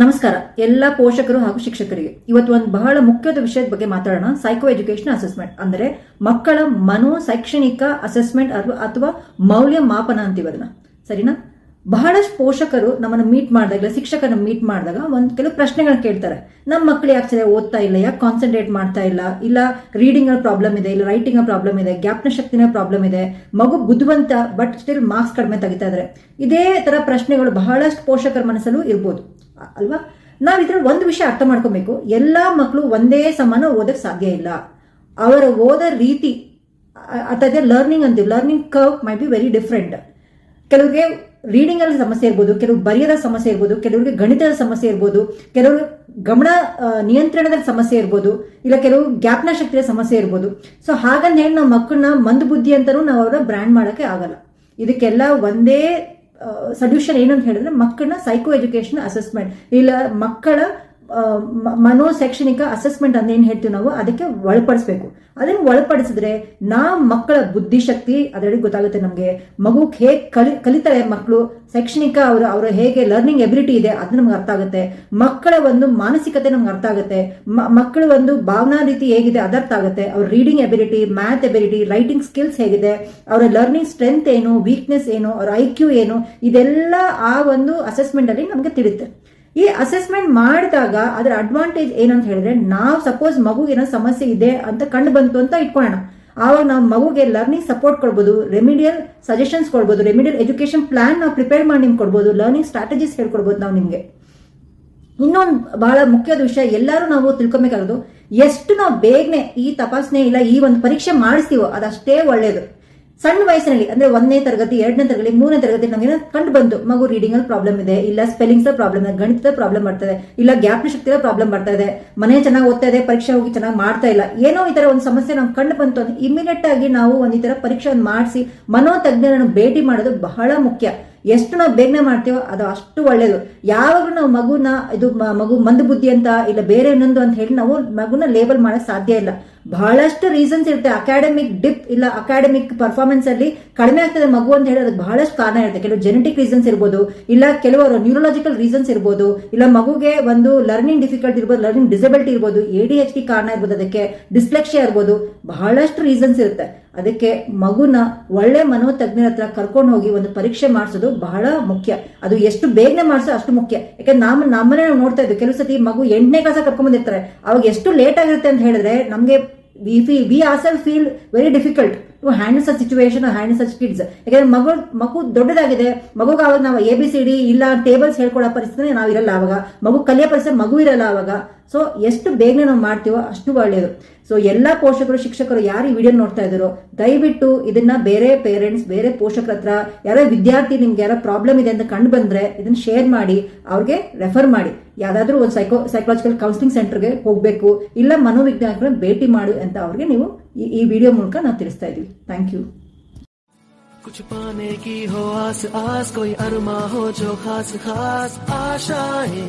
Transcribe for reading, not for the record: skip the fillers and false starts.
ನಮಸ್ಕಾರ ಎಲ್ಲ ಪೋಷಕರು ಹಾಗೂ ಶಿಕ್ಷಕರಿಗೆ ಇವತ್ತು ಒಂದು ಬಹಳ ಮುಖ್ಯದ ವಿಷಯದ ಬಗ್ಗೆ ಮಾತಾಡೋಣ. ಸೈಕೋ ಎಜುಕೇಶನ್ ಅಸೆಸ್ಮೆಂಟ್ ಅಂದ್ರೆ ಮಕ್ಕಳ ಮನೋ ಶೈಕ್ಷಣಿಕ ಅಸೆಸ್ಮೆಂಟ್ ಅಥವಾ ಮೌಲ್ಯ ಮಾಪನ ಅಂತೀವಿ ಅದನ್ನ, ಸರಿನಾ? ಬಹಳಷ್ಟು ಪೋಷಕರು ನಮ್ಮನ್ನು ಮೀಟ್ ಮಾಡಿದಾಗ, ಶಿಕ್ಷಕರನ್ನ ಮೀಟ್ ಮಾಡಿದಾಗ ಕೆಲವು ಪ್ರಶ್ನೆಗಳನ್ನ ಕೇಳ್ತಾರೆ. ನಮ್ಮ ಮಕ್ಕಳು ಯಾಕೆ ಸರಿ ಓದ್ತಾ ಇಲ್ಲ, ಯಾಕೆ ಕಾನ್ಸಂಟ್ರೇಟ್ ಮಾಡ್ತಾ ಇಲ್ಲ ರೀಡಿಂಗ್ ಅಲ್ಲಿ ಪ್ರಾಬ್ಲಮ್ ಇದೆ, ಇಲ್ಲ ರೈಟಿಂಗ್ ಪ್ರಾಬ್ಲಮ್ ಇದೆ, ಜ್ಞಾಪನ ಶಕ್ತಿನ ಪ್ರಾಬ್ಲಮ್ ಇದೆ, ಮಗು ಬುದ್ಧಿವಂತ ಬಟ್ ಸ್ಟಿಲ್ ಮಾರ್ಕ್ಸ್ ಕಡಿಮೆ ತೆಗಿತಾ ಇದ್ದಾರೆ. ಇದೇ ತರ ಪ್ರಶ್ನೆಗಳು ಬಹಳಷ್ಟು ಪೋಷಕರ ಮನಸ್ಸಲ್ಲೂ ಇರ್ಬೋದು ಅಲ್ವಾ? ನಾವ್ ಇದ್ರಲ್ಲಿ ಒಂದು ವಿಷಯ ಅರ್ಥ ಮಾಡ್ಕೋಬೇಕು. ಎಲ್ಲಾ ಮಕ್ಕಳು ಒಂದೇ ಸಮಾನ ಓದಕ್ ಸಾಧ್ಯ ಇಲ್ಲ. ಅವರ ಓದೋ ರೀತಿ ಅಥವಾ ಲರ್ನಿಂಗ್ ಅಂತೀವಿ, learning curve my be very different. ಕೆಲವರಿಗೆ ರೀಡಿಂಗ್ ಅಲ್ಲಿ ಸಮಸ್ಯೆ ಇರ್ಬೋದು, ಕೆಲವು ಬರೆಯೋದ ಸಮಸ್ಯೆ ಇರ್ಬೋದು, ಕೆಲವರಿಗೆ ಗಣಿತದ ಸಮಸ್ಯೆ ಇರ್ಬೋದು, ಕೆಲವರು ಗಮನ ನಿಯಂತ್ರಣದ ಸಮಸ್ಯೆ ಇರ್ಬೋದು, ಇಲ್ಲ ಕೆಲವು ಜ್ಞಾಪನ ಶಕ್ತಿಯ ಸಮಸ್ಯೆ ಇರ್ಬೋದು. ಸೊ ಹಾಗಂತ ಹೇಳಿ ನಾವು ಮಕ್ಕಳನ್ನ ಮಂದ ಬುದ್ಧಿ ಅಂತಾನೂ ನಾವು ಅವರ ಬ್ರ್ಯಾಂಡ್ ಮಾಡಕ್ಕೆ ಆಗಲ್ಲ. ಇದಕ್ಕೆಲ್ಲ ಒಂದೇ ಸೊಲ್ಯೂಷನ್ ಏನಂತ ಹೇಳಿದ್ರೆ ಮಕ್ಕಳನ್ನ ಸೈಕೋ ಎಜುಕೇಶನ್ ಅಸೆಸ್ಮೆಂಟ್ ಇಲ್ಲ ಮಕ್ಕಳ ಮನೋಶೈಕ್ಷಣಿಕ ಅಸೆಸ್ಮೆಂಟ್ ಅಂತ ಏನ್ ಹೇಳ್ತೀವಿ ನಾವು ಅದಕ್ಕೆ ಒಳಪಡಿಸ್ಬೇಕು. ಅದನ್ನ ಒಳಪಡಿಸಿದ್ರೆ ನಾವು ಮಕ್ಕಳ ಬುದ್ಧಿಶಕ್ತಿ ಅದರಲ್ಲಿ ಗೊತ್ತಾಗುತ್ತೆ. ನಮ್ಗೆ ಮಗು ಹೇಗೆ ಕಲಿತಾರೆ, ಮಕ್ಕಳು ಶೈಕ್ಷಣಿಕ ಅವರ ಹೇಗೆ ಲರ್ನಿಂಗ್ ಎಬಿಲಿಟಿ ಇದೆ ಅದು ನಮ್ಗೆ ಅರ್ಥ ಆಗುತ್ತೆ. ಮಕ್ಕಳ ಒಂದು ಮಾನಸಿಕತೆ ನಮ್ಗೆ ಅರ್ಥ ಆಗುತ್ತೆ. ಮಕ್ಕಳ ಒಂದು ಭಾವನಾ ರೀತಿ ಹೇಗಿದೆ ಅದರ್ಥ ಆಗುತ್ತೆ. ಅವ್ರ reading ability, math ability, writing skills ಹೇಗಿದೆ, ಅವರ ಲರ್ನಿಂಗ್ ಸ್ಟ್ರೆಂತ್ ಏನು, ವೀಕ್ನೆಸ್ ಏನು, ಅವ್ರ IQ ಏನು, ಇದೆಲ್ಲ ಆ ಒಂದು ಅಸೆಸ್ಮೆಂಟ್ ಅಲ್ಲಿ ನಮ್ಗೆ ತಿಳಿಯುತ್ತೆ. ಈ ಅಸೆಸ್ಮೆಂಟ್ ಮಾಡಿದಾಗ ಅದರ ಅಡ್ವಾಂಟೇಜ್ ಏನಂತ ಹೇಳಿದ್ರೆ, ನಾವು ಸಪೋಸ್ ಮಗುಗೆ ಏನೋ ಸಮಸ್ಯೆ ಇದೆ ಅಂತ ಕಂಡು ಬಂತು ಅಂತ ಇಟ್ಕೊಳ್ಳೋಣ, ಆವಾಗ ನಾವು ಮಗುಗೆ ಲರ್ನಿಂಗ್ ಸಪೋರ್ಟ್ ಕೊಡ್ಬೋದು, ರೆಮಿಡಿಯಲ್ ಸಜೆಷನ್ಸ್ ಕೊಡ್ಬೋದು, ರೆಮಿಡಿಯಲ್ ಎಜುಕೇಶನ್ ಪ್ಲಾನ್ ನಾವು ಪ್ರಿಪೇರ್ ಮಾಡಿ ನಿಮ್ಗೆ ಕೊಡ್ಬೋದು, ಲರ್ನಿಂಗ್ ಸ್ಟ್ರಾಟಜೀಸ್ ಹೇಳ್ಕೊಡ್ಬೋದು ನಾವು ನಿಮ್ಗೆ. ಇನ್ನೊಂದು ಬಹಳ ಮುಖ್ಯದ ವಿಷಯ ಎಲ್ಲರೂ ನಾವು ತಿಳ್ಕೊಬೇಕಾಗೋದು, ಎಷ್ಟು ನಾವು ಬೇಗನೆ ಈ ತಪಾಸಣೆ ಇಲ್ಲ ಈ ಒಂದು ಪರೀಕ್ಷೆ ಮಾಡಿಸ್ತೀವೋ ಅದಷ್ಟೇ ಒಳ್ಳೇದು. ಸಣ್ಣ ವಯಸ್ಸಿನಲ್ಲಿ ಅಂದ್ರೆ 1ನೇ ತರಗತಿ, 2ನೇ ತರಗತಿ, 3ನೇ ತರಗತಿ ನಮ್ಗೆ ಕಂಡು ಬಂತು ಮಗು ರೀಡಿಂಗ್ ಅಲ್ಲಿ ಪ್ರಾಬ್ಲಮ್ ಇದೆ, ಇಲ್ಲ ಸ್ಪೆಲ್ಲಿಂಗ್ಸ್ ಪ್ರಾಬ್ಲಮ್ ಇದೆ, ಗಣಿತದ ಪ್ರಾಬ್ಲಮ್ ಬರ್ತದೆ, ಇಲ್ಲ ಜ್ಞಾಪನ ಶಕ್ತಿಯ ಪ್ರಾಬ್ಲಮ್ ಬರ್ತಾ ಇದೆ, ಮನೆ ಚೆನ್ನಾಗಿ ಓದ್ತಾ ಇದೆ, ಪರೀಕ್ಷೆ ಹೋಗಿ ಚೆನ್ನಾಗಿ ಮಾಡ್ತಾ ಇಲ್ಲ, ಏನೋ ಈ ತರ ಒಂದು ಸಮಸ್ಯೆ ನಮ್ಗೆ ಕಂಡು ಬಂತು ಅಂದ್ರೆ ಇಮಿಡಿಯೇಟ್ ಆಗಿ ನಾವು ಒಂದು ಈ ತರ ಪರೀಕ್ಷೆ ಮಾಡಿಸಿ ಮನೋತಜ್ಞರನ್ನು ಭೇಟಿ ಮಾಡೋದು ಬಹಳ ಮುಖ್ಯ. ಎಷ್ಟು ನಾವು ಬೇಗನೆ ಮಾಡ್ತೀವೋ ಅದು ಅಷ್ಟು ಒಳ್ಳೇದು. ಯಾವಾಗಲೂ ನಾವು ಮಗುನ ಮಗು ಮಂದ ಬುದ್ಧಿ ಅಂತ ಇಲ್ಲ ಬೇರೆ ಇನ್ನೊಂದು ಅಂತ ಹೇಳಿ ನಾವು ಮಗುನ ಲೇಬಲ್ ಮಾಡಕ್ ಸಾಧ್ಯ ಇಲ್ಲ. ಬಹಳಷ್ಟು ರೀಸನ್ಸ್ ಇರುತ್ತೆ. ಅಕಾಡೆಮಿಕ್ ಡಿಪ್ ಇಲ್ಲ ಅಕಾಡೆಮಿಕ್ ಪರ್ಫಾರ್ಮೆನ್ಸ್ ಅಲ್ಲಿ ಕಡಿಮೆ ಆಗ್ತದೆ ಮಗು ಅಂತ ಹೇಳಿ ಅದಕ್ಕೆ ಬಹಳಷ್ಟು ಕಾರಣ ಇರುತ್ತೆ. ಕೆಲವು ಜೆನೆಟಿಕ್ ರೀಸನ್ಸ್ ಇರ್ಬೋದು, ಇಲ್ಲ ಕೆಲವರು ನ್ಯೂರೋಲಾಜಿಕಲ್ ರೀಸನ್ಸ್ ಇರ್ಬೋದು, ಇಲ್ಲ ಮಗುಗೆ ಒಂದು ಲರ್ನಿಂಗ್ ಡಿಫಿಕಲ್ಟಿ ಇರ್ಬೋದು, ಲರ್ನಿಂಗ್ ಡಿಸಬಿಲಿಟಿ ಇರ್ಬೋದು, ADHD ಕಾರಣ ಇರ್ಬೋದು, ಅದಕ್ಕೆ ಡಿಸ್ಲೆಕ್ಸಿಯಾ ಇರ್ಬೋದು, ಬಹಳಷ್ಟು ರೀಸನ್ಸ್ ಇರುತ್ತೆ. ಅದಕ್ಕೆ ಮಗುನ ಒಳ್ಳೆ ಮನೋತಜ್ಞರ ಹತ್ರ ಕರ್ಕೊಂಡು ಹೋಗಿ ಒಂದು ಪರೀಕ್ಷೆ ಮಾಡಿಸೋದು ಬಹಳ ಮುಖ್ಯ. ಅದು ಎಷ್ಟು ಬೇಗನೆ ಮಾಡಿಸೋ ಅಷ್ಟು ಮುಖ್ಯ. ಯಾಕಂದ್ರೆ ನಮ್ಮನೆ ನಾವು ನೋಡ್ತಾ ಇದ್ವಿ, ಕೆಲವು ಸತಿ ಮಗು 8ನೇ ಕ್ಲಾಸ್ ಕರ್ಕೊಂಡ್ ಬಂದಿರ್ತಾರೆ, ಅವಾಗ ಎಷ್ಟು ಲೇಟ್ ಆಗಿರುತ್ತೆ ಅಂತ ಹೇಳಿದ್ರೆ ನಮ್ಗೆ we ourselves feel very difficult to handle such situation or handle such kids. ಯಾಕಂದ್ರೆ ಮಗು ದೊಡ್ಡದಾಗಿದೆ, ಮಗುಗೆ ಅವಾಗ ನಾವು ABCD ಇಲ್ಲ ಟೇಬಲ್ಸ್ ಹೇಳ್ಕೊಡೋ ಪರಿಸ್ಥಿತಿ ನಾವು ಇರಲ್ಲ, ಅವಾಗ ಮಗು ಕಲಿಯೋ ಪರಿಸ್ಥಿತಿ ಮಗು ಇರಲ್ಲ ಅವಾಗ. ಸೊ ಎಷ್ಟು ಬೇಗನೆ ನಾವು ಮಾಡ್ತೀವೋ ಅಷ್ಟು ಒಳ್ಳೆಯದು. ಸೊ ಎಲ್ಲಾ ಪೋಷಕರು, ಶಿಕ್ಷಕರು ಯಾರು ಈ ವಿಡಿಯೋ ನೋಡ್ತಾ ಇದ್ದಾರೋ ದಯವಿಟ್ಟು ಇದನ್ನ ಬೇರೆ ಪೇರೆಂಟ್ಸ್, ಬೇರೆ ಪೋಷಕರ ಹತ್ರ, ಯಾರೋ ವಿದ್ಯಾರ್ಥಿ ನಿಮ್ಗೆ ಯಾರೋ ಪ್ರಾಬ್ಲಮ್ ಇದೆ ಅಂತ ಕಂಡು ಬಂದ್ರೆ ಇದನ್ನ ಶೇರ್ ಮಾಡಿ, ಅವ್ರಿಗೆ ರೆಫರ್ ಮಾಡಿ. ಯಾವ್ದಾದ್ರು ಒಂದು ಸೈಕಾಲಜಿಕಲ್ ಕೌನ್ಸಿಲಿಂಗ್ ಸೆಂಟರ್ಗೆ ಹೋಗ್ಬೇಕು, ಇಲ್ಲ ಮನೋವಿಜ್ಞಾನಿಗಳನ್ನ ಭೇಟಿ ಮಾಡು ಅಂತ ಅವ್ರಿಗೆ ನೀವು ಈ ವಿಡಿಯೋ ಮೂಲಕ ನಾವು ತಿಳಿಸ್ತಾ ಇದೀವಿ. Thank you. कुछ पाने की हो आस आस, कोई अरमा हो जो खास खास आशाएं